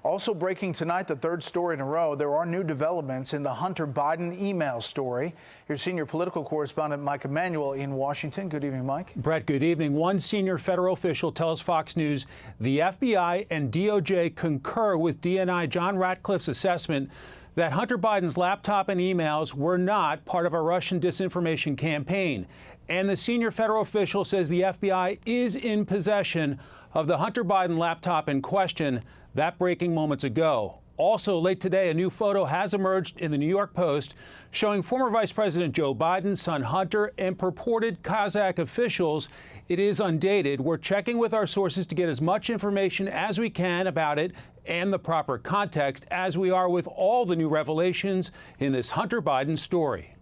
Also breaking tonight, the third story in a row, there are new developments in the Hunter Biden email story. Here's senior political correspondent Mike Emanuel in Washington. Good evening, Mike. Brett, good evening. One senior federal official tells Fox News the FBI and DOJ concur with DNI John Ratcliffe's assessment that Hunter Biden's laptop and emails were not part of a Russian disinformation campaign. And the senior federal official says the FBI is in possession of the Hunter Biden laptop in question. That breaking moments ago. Also late today, a new photo has emerged in the New York Post showing former Vice President Joe Biden's son Hunter and purported Kazakh officials. It is undated. We're checking with our sources to get as much information as we can about it and the proper context, as we are with all the new revelations in this Hunter Biden story.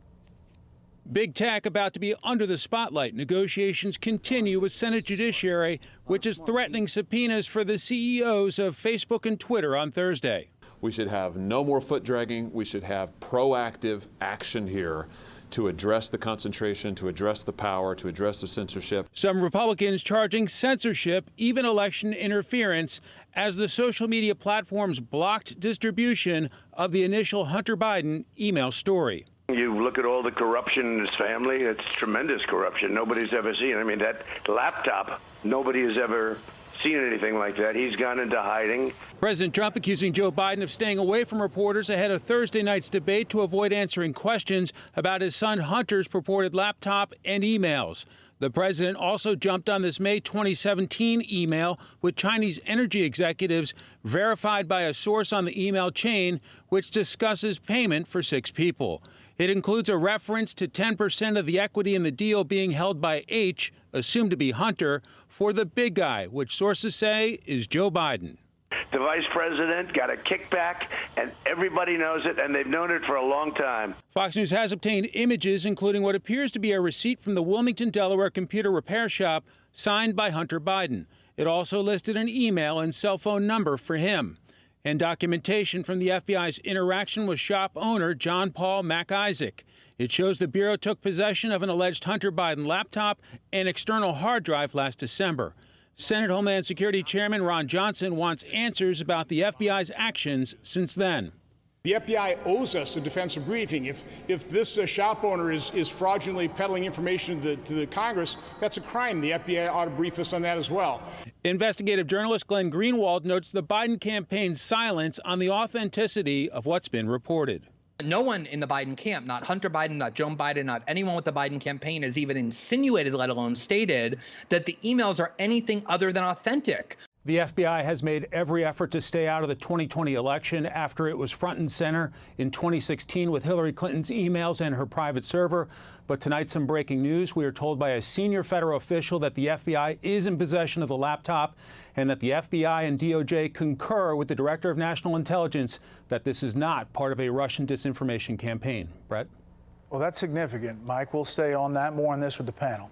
Big tech about to be under the spotlight. Negotiations continue with Senate Judiciary, which is threatening subpoenas for the CEOs of Facebook and Twitter on Thursday. We should have no more foot dragging. We should have proactive action here to address the concentration, to address the power, to address the censorship. Some Republicans charging censorship, even election interference, as the social media platforms blocked distribution of the initial Hunter Biden email story. You look at all the corruption in his family, it's tremendous corruption. Nobody's ever seen. I mean, that laptop, nobody has ever seen anything like that. He's gone into hiding. President Trump accusing Joe Biden of staying away from reporters ahead of Thursday night's debate to avoid answering questions about his son Hunter's purported laptop and emails. The president also jumped on this May 2017 email with Chinese energy executives verified by a source on the email chain, which discusses payment for 6 people. It includes a reference to 10% of the equity in the deal being held by H, assumed to be Hunter, for the big guy, which sources say is Joe Biden. The vice president got a kickback, and everybody knows it, and they've known it for a long time. Fox News has obtained images, including what appears to be a receipt from the Wilmington, Delaware computer repair shop signed by Hunter Biden. It also listed an email and cell phone number for him, and documentation from the FBI's interaction with shop owner John Paul MacIsaac. It shows the Bureau took possession of an alleged Hunter Biden laptop and external hard drive last December. Senate Homeland Security Chairman Ron Johnson wants answers about the FBI's actions since then. The FBI owes us a defensive briefing. If this shop owner is fraudulently peddling information to the Congress, that's a crime. The FBI ought to brief us on that as well. Investigative journalist Glenn Greenwald notes the Biden campaign's silence on the authenticity of what's been reported. No one in the Biden camp, not Hunter Biden, not Joe Biden, not anyone with the Biden campaign has even insinuated, let alone stated, that the emails are anything other than authentic. The FBI has made every effort to stay out of the 2020 election after it was front and center in 2016 with Hillary Clinton's emails and her private server. But tonight, some breaking news. We are told by a senior federal official that the FBI is in possession of the laptop and that the FBI and DOJ concur with the Director of National Intelligence that this is not part of a Russian disinformation campaign. Brett? Well, that's significant, Mike. We'll stay on that. More on this with the panel.